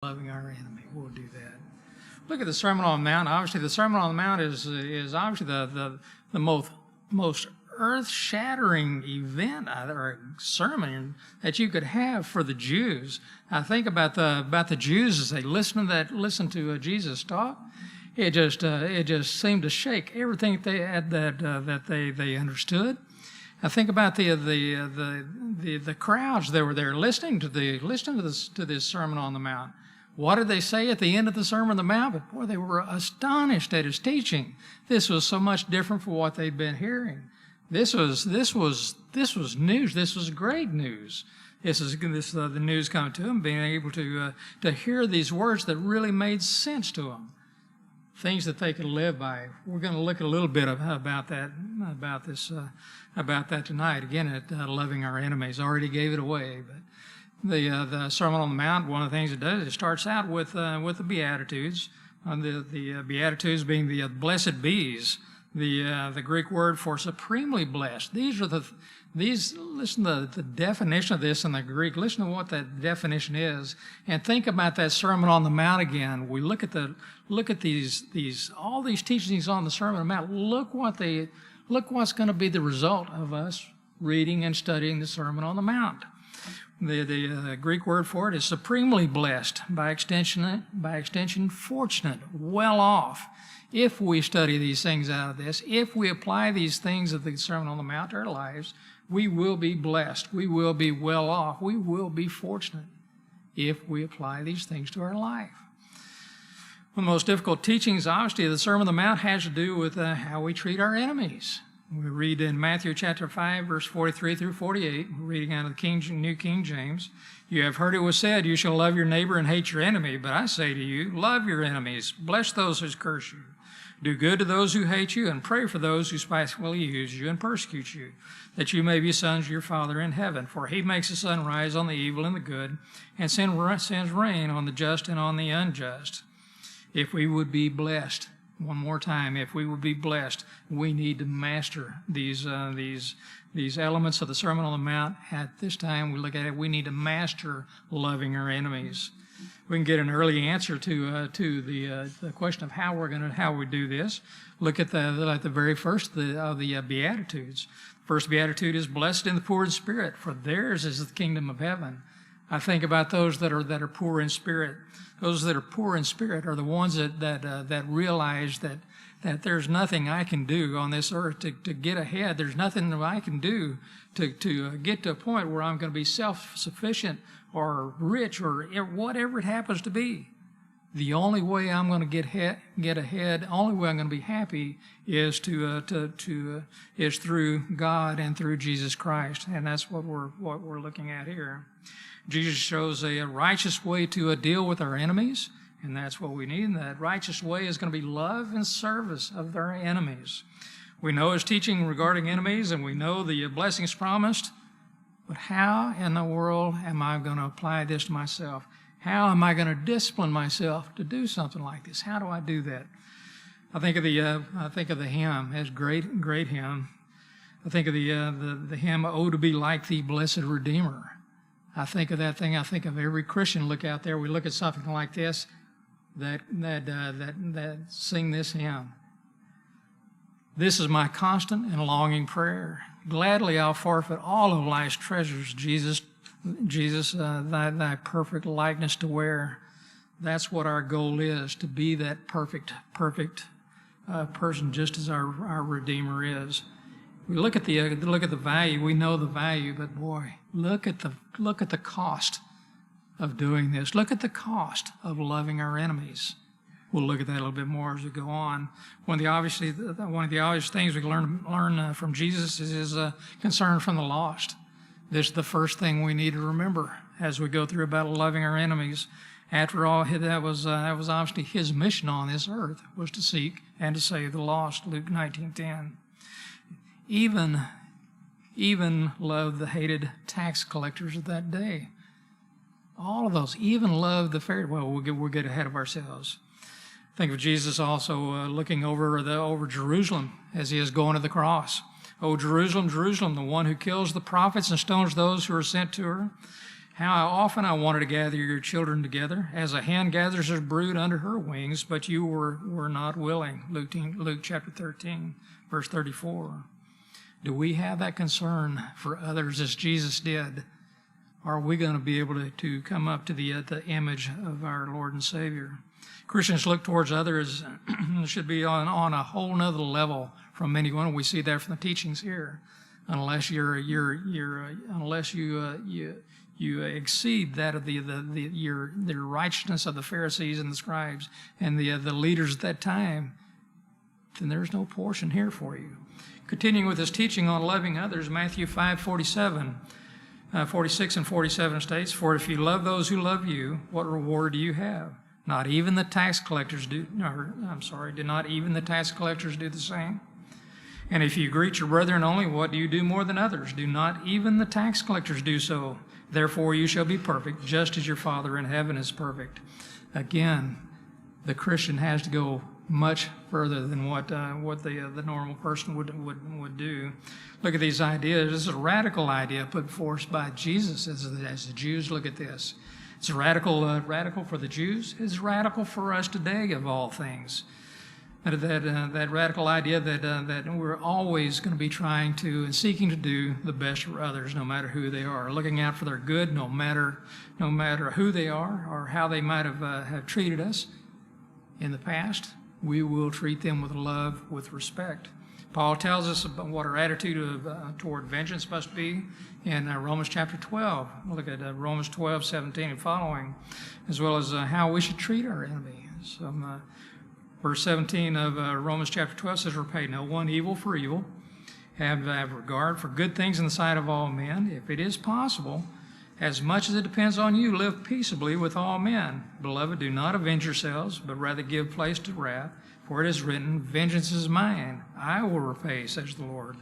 Loving our enemy. We'll do that. Look at the Sermon on the Mount. Obviously, the Sermon on the Mount is obviously the most earth-shattering event or sermon that you could have for the Jews. I think about the Jews as they listen to Jesus talk. It just seemed to shake everything that they understood. I think about the crowds that were there listening to this Sermon on the Mount. What did they say at the end of the Sermon on the Mount? But boy, they were astonished at his teaching. This was so much different from what they'd been hearing. This was news. This was great news. This is the news coming to them, being able to hear these words that really made sense to them, things that they could live by. We're going to look a little bit about that tonight. Again, at loving our enemies. I already gave it away, but the Sermon on the Mount, one of the things it does, it starts out with the Beatitudes. The Beatitudes being the blessed bees, the Greek word for supremely blessed. Listen to the definition of this in the Greek. Listen to what that definition is, and think about that Sermon on the Mount again. We look at all these teachings on the Sermon on the Mount. Look what's going to be the result of us reading and studying the Sermon on the Mount. The Greek word for it is supremely blessed, by extension fortunate, well off. If we study these things out of this, if we apply these things of the Sermon on the Mount to our lives, we will be blessed, we will be well off, we will be fortunate if we apply these things to our life. One of the most difficult teachings, obviously, of the Sermon on the Mount has to do with how we treat our enemies. We read in Matthew chapter 5, verse 43 through 48, reading out of the New King James, "You have heard it was said, you shall love your neighbor and hate your enemy. But I say to you, love your enemies, bless those who curse you. Do good to those who hate you, and pray for those who spitefully use you and persecute you, that you may be sons of your Father in heaven. For he makes the sun rise on the evil and the good, and sends rain on the just and on the unjust." If we would be blessed, one more time, if we would be blessed, we need to master these elements of the Sermon on the Mount. At this time, we look at it, we need to master loving our enemies. We can get an early answer to the question of how we do this. Look at the very first of the Beatitudes. First Beatitude is, "Blessed in the poor in spirit, for theirs is the kingdom of heaven." I think about those that are poor in spirit. Those that are poor in spirit are the ones that realize that there's nothing I can do on this earth to get ahead. There's nothing that I can do to get to a point where I'm going to be self-sufficient or rich or whatever it happens to be. The only way I'm going to get ahead, only way I'm going to be happy is is through God and through Jesus Christ, and that's what we're looking at here. Jesus shows a righteous way to deal with our enemies, and that's what we need. And that righteous way is going to be love and service of our enemies. We know his teaching regarding enemies, and we know the blessings promised, but how in the world am I going to apply this to myself? How am I going to discipline myself to do something like this? How do I do that? I think of the hymn as great hymn. I think of the hymn, "Oh, to be like thee, blessed Redeemer." I think of that thing. I think of every Christian look out there. We look at something like this, that sing this hymn. "This is my constant and longing prayer. Gladly I'll forfeit all of life's treasures, Jesus, thy perfect likeness to wear." That's what our goal is, to be that perfect person, just as our Redeemer is. We look at the value. We know the value, but boy, look at the cost of doing this. Look at the cost of loving our enemies. We'll look at that a little bit more as we go on. One of the obvious things we learn from Jesus is his concern from the lost. This is the first thing we need to remember as we go through about loving our enemies. After all, that was obviously his mission on this earth, was to seek and to save the lost. Luke 19:10. Even loved the hated tax collectors of that day. All of those, even loved the Pharisees. Well, we'll get ahead of ourselves. Think of Jesus also looking over Jerusalem as he is going to the cross. "O Jerusalem, Jerusalem, the one who kills the prophets and stones those who are sent to her. How often I wanted to gather your children together, as a hen gathers her brood under her wings, but you were not willing. Luke chapter 13, verse 34. Do we have that concern for others as Jesus did? Are we going to be able to come up to the image of our Lord and Savior? Christians look towards others should be on a whole nother level from anyone. We see that from the teachings here. Unless you exceed that of the righteousness of the Pharisees and the scribes and the leaders at that time, then there's no portion here for you. Continuing with his teaching on loving others, Matthew 5:46 and 47 states, "For if you love those who love you, what reward do you have? Not even the tax collectors do. Do not even the tax collectors do the same? And if you greet your brethren only, what do you do more than others? Do not even the tax collectors do so? Therefore you shall be perfect, just as your Father in heaven is perfect." Again, the Christian has to go much further than what the normal person would do. Look at these ideas. This is a radical idea put forth by Jesus as the Jews look at this. It's radical for the Jews. It's radical for us today, of all things. That radical idea that we're always going to be trying to and seeking to do the best for others, no matter who they are, looking out for their good, no matter who they are or how they might have treated us in the past. We will treat them with love, with respect. Paul tells us about what our attitude toward vengeance must be in Romans chapter 12. We'll look at Romans 12:17 and following, as well as how we should treat our enemies. Verse 17 of Romans chapter 12 says, "Repay no one evil for evil. Have regard for good things in the sight of all men. If it is possible, as much as it depends on you, live peaceably with all men. Beloved, do not avenge yourselves, but rather give place to wrath. For it is written, 'Vengeance is mine, I will repay,' says the Lord."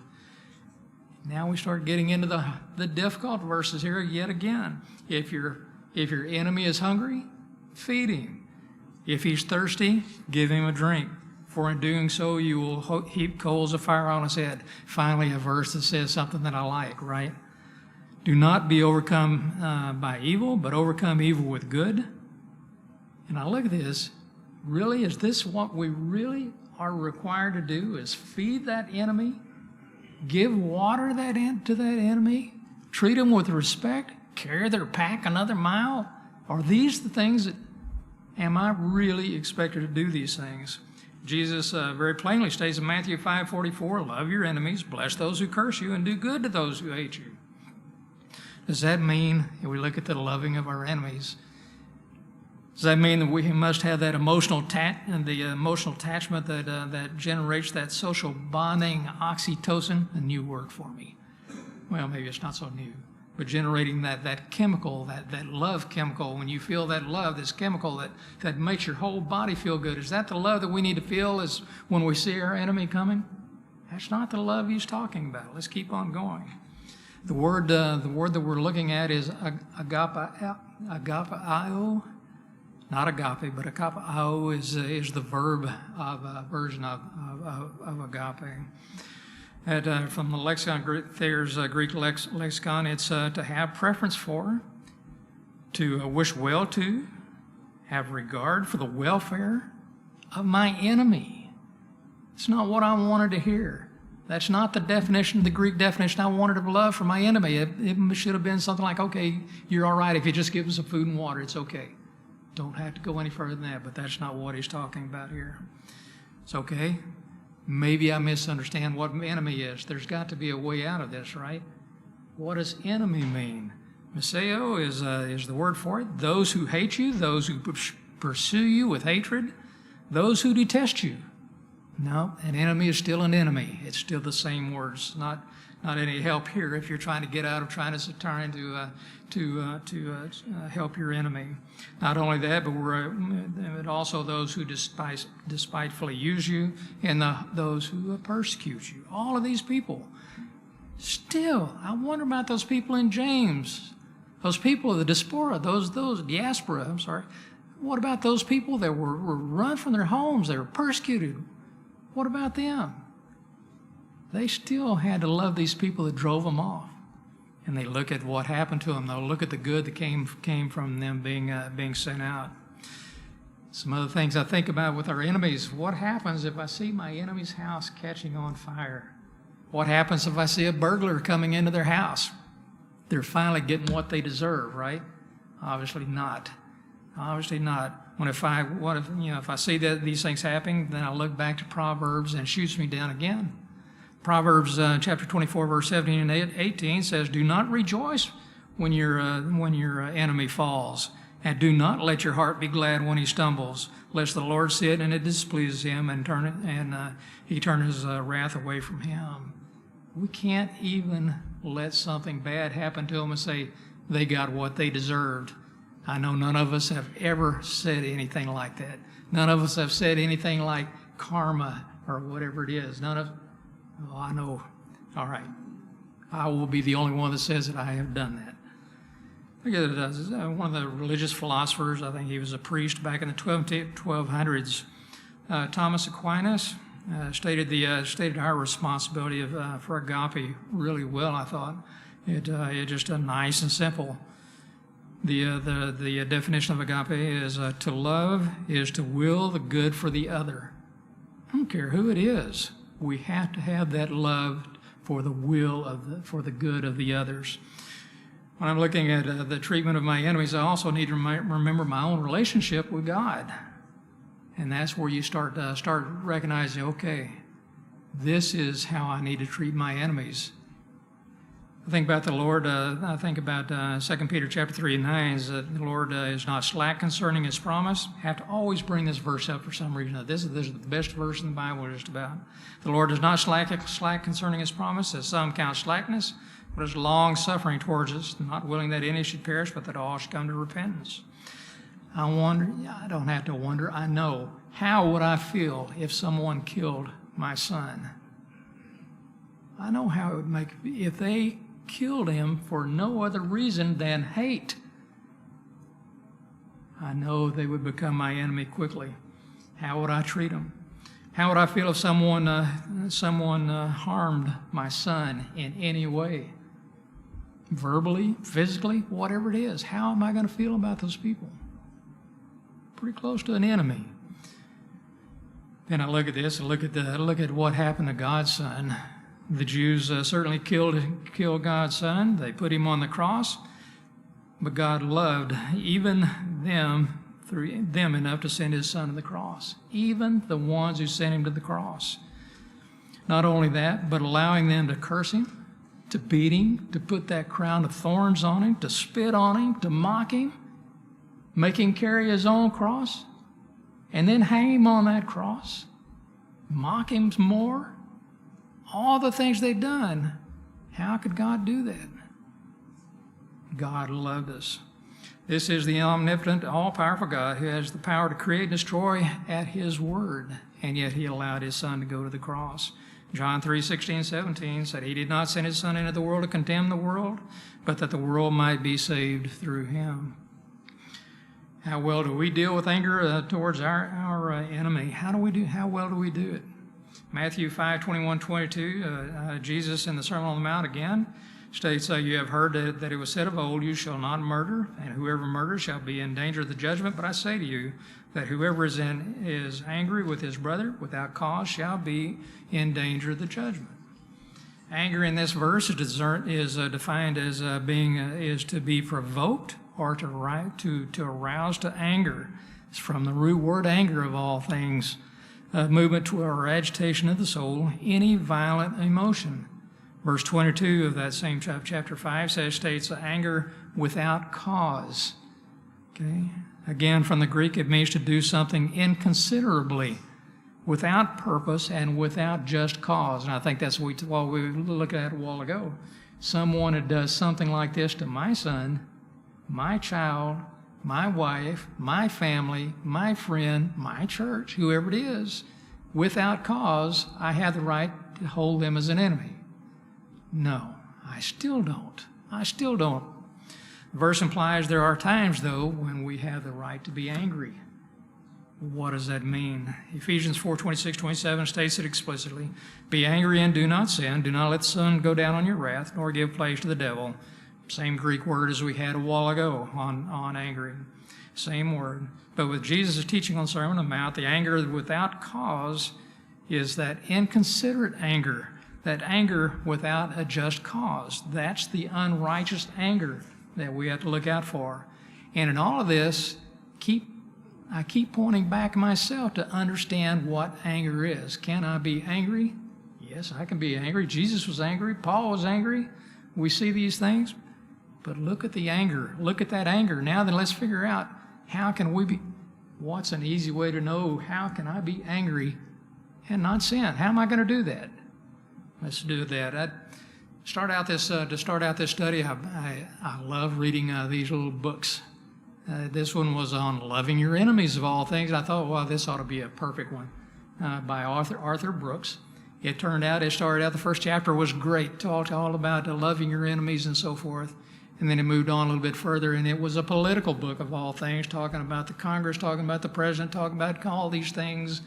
Now we start getting into the difficult verses here yet again. If your enemy is hungry, feed him. If he's thirsty, give him a drink. For in doing so, you will heap coals of fire on his head. Finally, a verse that says something that I like, right? Do not be overcome by evil, but overcome evil with good. And I look at this. Really, is this what we really are required to do, is feed that enemy, give water to that enemy, treat them with respect, carry their pack another mile? Are these the things that, am I really expected to do these things? Jesus very plainly states in Matthew 5:44, "Love your enemies, bless those who curse you, and do good to those who hate you." Does that mean, if we look at the loving of our enemies, does that mean that we must have that emotional attachment that generates that social bonding, oxytocin? A new word for me. Well, maybe it's not so new, but generating that chemical, that love chemical. When you feel that love, this chemical that makes your whole body feel good. Is that the love that we need to feel is when we see our enemy coming? That's not the love he's talking about. Let's keep on going. The word that we're looking at is agapao. Not agape, but agapao is the verb version of agape. From the lexicon, Thayer's Greek lexicon, it's to have preference for, to wish well to, have regard for the welfare of my enemy. It's not what I wanted to hear. That's not the definition, the Greek definition I wanted of love for my enemy. It should have been something like, okay, you're all right if you just give us some food and water, it's okay. Don't have to go any further than that, but that's not what he's talking about here. It's okay. Maybe I misunderstand what enemy is. There's got to be a way out of this, right? What does enemy mean? Miseo is the word for it. Those who hate you, those who pursue you with hatred, those who detest you. No, an enemy is still an enemy. It's still the same words. Not any help here if you're trying to get out of trying to help your enemy. Not only that, but also those who despitefully use you, and those who persecute you. All of these people. Still, I wonder about those people in James. Those people of the diaspora. What about those people that were run from their homes? They were persecuted. What about them? They still had to love these people that drove them off. and they look at what happened to them. They'll look at the good that came from them being sent out. Some other things I think about with our enemies. What happens if I see my enemy's house catching on fire? What happens if I see a burglar coming into their house? They're finally getting what they deserve, right? Obviously not. Obviously not. If I see that these things happening, then I look back to Proverbs and it shoots me down again. Proverbs chapter 24, verse 17 and 18 says, "Do not rejoice when your enemy falls, and do not let your heart be glad when he stumbles, lest the Lord see it and it displeases him, and he turn his wrath away from him." We can't even let something bad happen to them and say they got what they deserved. I know none of us have ever said anything like that. None of us have said anything like karma or whatever it is. I know. All right. I will be the only one that says that I have done that. Look at one of the religious philosophers, I think he was a priest back in the 1200s, Thomas Aquinas, stated our responsibility for agape really well, I thought. It just nice and simple. The definition of agape is to love is to will the good for the other. I don't care who it is. We have to have that love for the for the good of the others. When I'm looking at the treatment of my enemies, I also need to remember my own relationship with God, and that's where you start recognizing, okay, this is how I need to treat my enemies. I think about the Lord. I think about 2 Peter chapter 3 and 9 is that the Lord is not slack concerning His promise. I have to always bring this verse up for some reason. This is the best verse in the Bible just about. The Lord is not slack concerning His promise, as some count slackness, but is long-suffering towards us, not willing that any should perish, but that all should come to repentance. I don't have to wonder. I know. How would I feel if someone killed my son? I know how it would make if they killed him for no other reason than hate. I know they would become my enemy quickly. How would I treat them? How would I feel if someone harmed my son in any way? Verbally, physically, whatever it is. How am I going to feel about those people? Pretty close to an enemy. Then I look at this and look at what happened to God's son. The Jews certainly killed God's son. They put him on the cross, but God loved even them enough to send His son to the cross. Even the ones who sent Him to the cross. Not only that, but allowing them to curse Him, to beat Him, to put that crown of thorns on Him, to spit on Him, to mock Him, make Him carry His own cross, and then hang Him on that cross, mock Him more. All the things they've done. How could God do that? God loved us. This is the omnipotent, all-powerful God who has the power to create and destroy at His word, and yet He allowed His Son to go to the cross. John 3:16-17 said He did not send His Son into the world to condemn the world, but that the world might be saved through Him. How well do we deal with anger towards our enemy? How well do we do it? Matthew 5:21-22, Jesus in the Sermon on the Mount again states, "You have heard that it was said of old, you shall not murder, and whoever murders shall be in danger of the judgment. But I say to you that whoever is angry with his brother without cause shall be in danger of the judgment." Anger in this verse is defined as is to be provoked or to arouse to anger. It's from the root word anger of all things. Movement to or agitation of the soul, any violent emotion. Verse 22 of that same chapter 5 states anger without cause. Okay. Again, from the Greek, it means to do something inconsiderably, without purpose and without just cause. And I think that's what we looked at a while ago. Someone that does something like this to my son, my child, my wife, my family, my friend, my church, whoever it is, without cause, I have the right to hold them as an enemy. No, I still don't. The verse implies there are times, though, when we have the right to be angry. What does that mean? Ephesians 4:26-27 states it explicitly. "Be angry and do not sin. Do not let the sun go down on your wrath, nor give place to the devil. Same Greek word as we had a while ago on angry. Same word. But with Jesus' teaching on the Sermon on the Mount, the anger without cause is that inconsiderate anger, that anger without a just cause. That's the unrighteous anger that we have to look out for. And in all of this, I keep pointing back myself to understand what anger is. Can I be angry? Yes, I can be angry. Jesus was angry. Paul was angry. We see these things. But look at the anger. Look at that anger. Now then, let's figure out how can we be, what's an easy way to know how can I be angry and not sin? How am I going to do that? Let's do that. To start out this study, I love reading these little books. This one was on loving your enemies of all things. I thought, well, this ought to be a perfect one by Arthur Brooks. It turned out, the first chapter was great, talked all about loving your enemies and so forth. And then it moved on a little bit further, and it was a political book of all things, talking about the Congress, talking about the president, talking about all these things.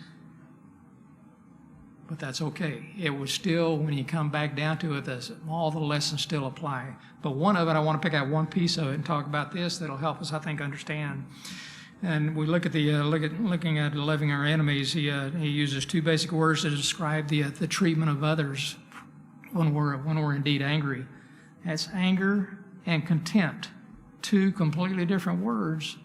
But that's okay. It was still, when you come back down to it, all the lessons still apply. But one of it, I want to pick out one piece of it and talk about this that'll help us, I think, understand. And we look at looking at loving our enemies. He uses two basic words to describe the treatment of others when we're indeed angry. That's anger and contempt, two completely different words.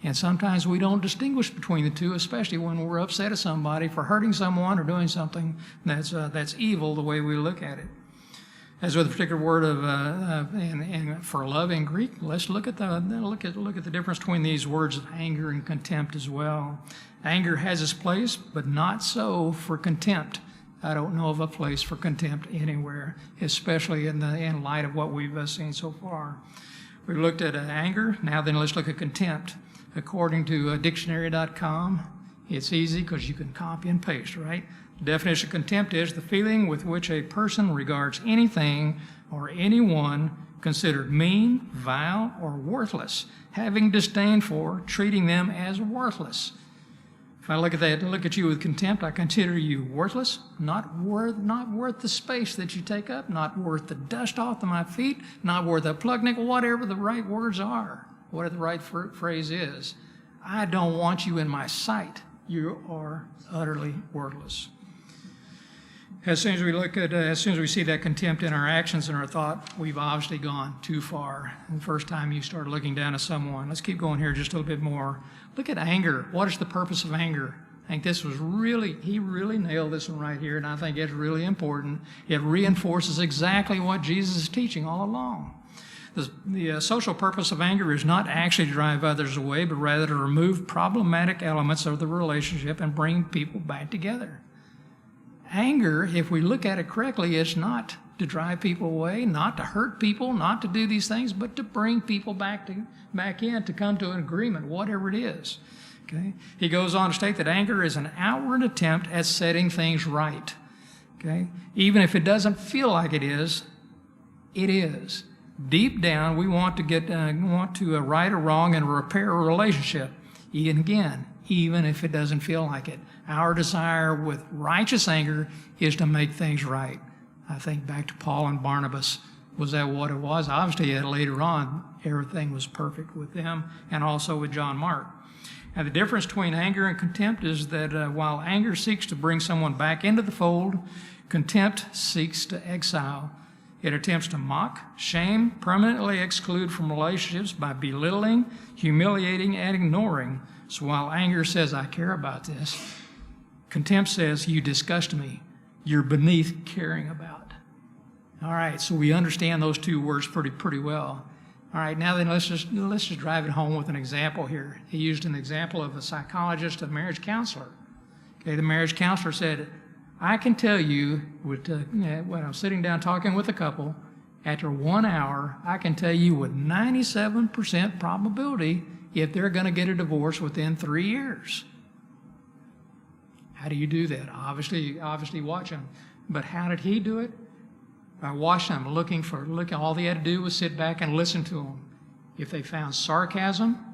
And sometimes we don't distinguish between the two, especially when we're upset at somebody for hurting someone or doing something that's evil, the way we look at it. As with a particular word and for love in Greek, let's look at the difference between these words of anger and contempt as well. Anger has its place, but not so for contempt. I don't know of a place for contempt anywhere, especially in light of what we've seen so far. We looked at anger. Now then, let's look at contempt. According to dictionary.com, it's easy because you can copy and paste, right? The definition of contempt is the feeling with which a person regards anything or anyone considered mean, vile, or worthless, having disdain for, treating them as worthless. If I look at you with contempt, I consider you worthless, not worth the space that you take up, not worth the dust off of my feet, not worth a plug nickel, whatever the right words are, whatever the right phrase is. I don't want you in my sight. You are utterly worthless. As soon as we see that contempt in our actions and our thought, we've obviously gone too far. And the first time you start looking down at someone, let's keep going here just a little bit more. Look at anger. What is the purpose of anger? I think he really nailed this one right here, and I think it's really important. It reinforces exactly what Jesus is teaching all along. The social purpose of anger is not actually to drive others away, but rather to remove problematic elements of the relationship and bring people back together. Anger, if we look at it correctly, is not to drive people away, not to hurt people, not to do these things, but to bring people back in, to come to an agreement, whatever it is. Okay? He goes on to state that anger is an outward attempt at setting things right. Okay? Even if it doesn't feel like it is, it is. Deep down, we want to right a wrong and repair a relationship. Even if it doesn't feel like it. Our desire with righteous anger is to make things right. I think back to Paul and Barnabas. Was that what it was? Obviously, later on, everything was perfect with them and also with John Mark. Now, the difference between anger and contempt is that while anger seeks to bring someone back into the fold, contempt seeks to exile. It attempts to mock, shame, permanently exclude from relationships by belittling, humiliating, and ignoring. So while anger says, I care about this, contempt says, you disgust me. You're beneath caring about. All right, so we understand those two words pretty well. All right, now then let's just drive it home with an example here. He used an example of a psychologist, a marriage counselor. Okay, the marriage counselor said, I can tell you, when I'm sitting down talking with a couple, after 1 hour, I can tell you with 97% probability if they're going to get a divorce within 3 years. How do you do that? Obviously watch them. But how did he do it? By watching them, all they had to do was sit back and listen to them. If they found sarcasm,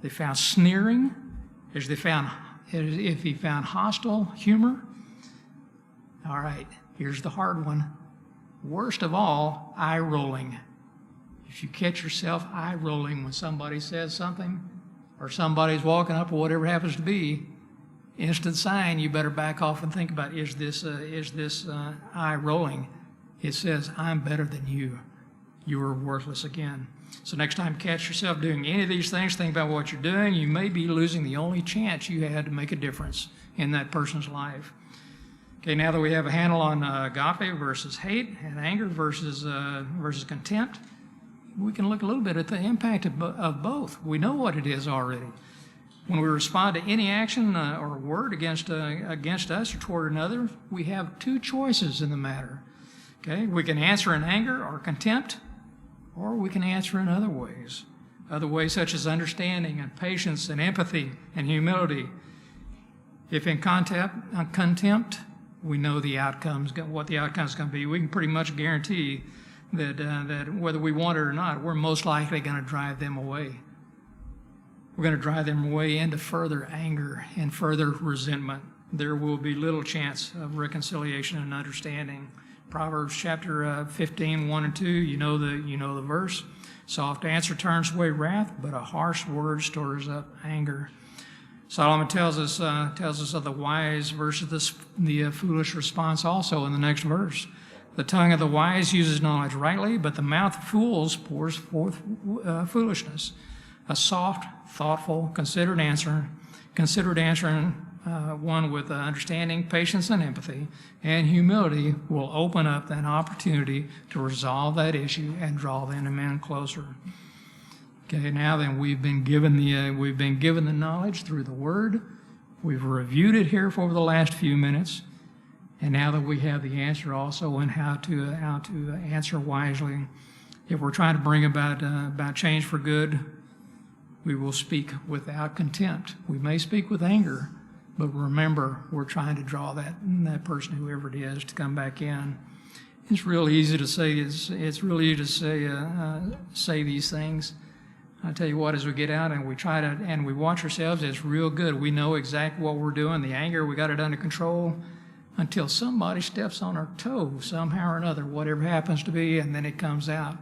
they found sneering, if he found hostile humor. All right, here's the hard one. Worst of all, eye rolling. If you catch yourself eye rolling when somebody says something, or somebody's walking up, or whatever it happens to be, instant sign you better back off and think about, is this eye rolling? It says, I'm better than you. You are worthless again. So next time you catch yourself doing any of these things, think about what you're doing. You may be losing the only chance you had to make a difference in that person's life. Okay, now that we have a handle on agape versus hate and anger versus contempt, we can look a little bit at the impact of both. We know what it is already. When we respond to any action or word against us or toward another, we have two choices in the matter. Okay, we can answer in anger or contempt, or we can answer in other ways. Other ways such as understanding and patience and empathy and humility. If in contempt, we know what the outcome's going to be. We can pretty much guarantee that whether we want it or not, we're most likely going to drive them away. We're going to drive them away into further anger and further resentment. There will be little chance of reconciliation and understanding. Proverbs chapter 15, 1 and 2, you know the verse. Soft answer turns away wrath, but a harsh word stores up anger. Solomon tells us of the wise versus the foolish response also in the next verse. The tongue of the wise uses knowledge rightly, but the mouth of fools pours forth foolishness. A soft, thoughtful, considered answering, one with understanding, patience, and empathy, and humility will open up an opportunity to resolve that issue and draw the enemy closer. Okay, now then, we've been given the knowledge through the Word. We've reviewed it here for the last few minutes, and now that we have the answer also on how to answer wisely, if we're trying to bring about change for good, we will speak without contempt. We may speak with anger, but remember, we're trying to draw that person, whoever it is, to come back in. It's real easy to say. It's really easy to say these things. I tell you what, as we get out and we try to, and we watch ourselves, it's real good. We know exactly what we're doing. The anger, we got it under control until somebody steps on our toe somehow or another, whatever happens to be, and then it comes out.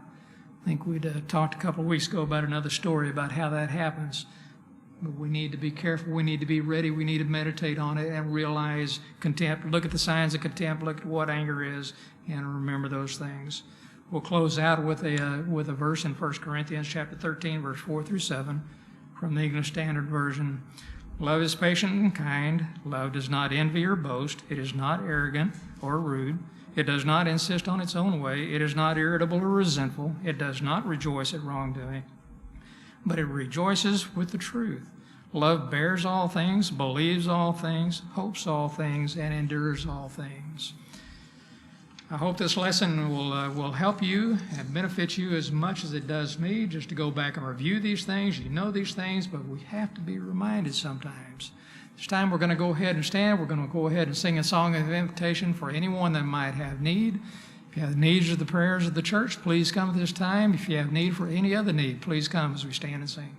I think we'd talked a couple of weeks ago about another story about how that happens. But we need to be careful. We need to be ready. We need to meditate on it and realize contempt. Look at the signs of contempt. Look at what anger is, and remember those things. We'll close out with a verse in 1 Corinthians chapter 13, verse 4 through 7 from the English Standard Version. Love is patient and kind. Love does not envy or boast. It is not arrogant or rude. It does not insist on its own way. It is not irritable or resentful. It does not rejoice at wrongdoing, but it rejoices with the truth. Love bears all things, believes all things, hopes all things, and endures all things. I hope this lesson will help you and benefit you as much as it does me, just to go back and review these things. You know these things, but we have to be reminded sometimes. This time we're going to go ahead and stand. We're going to go ahead and sing a song of invitation for anyone that might have need. If you have needs of the prayers of the church, please come at this time. If you have need for any other need, please come as we stand and sing.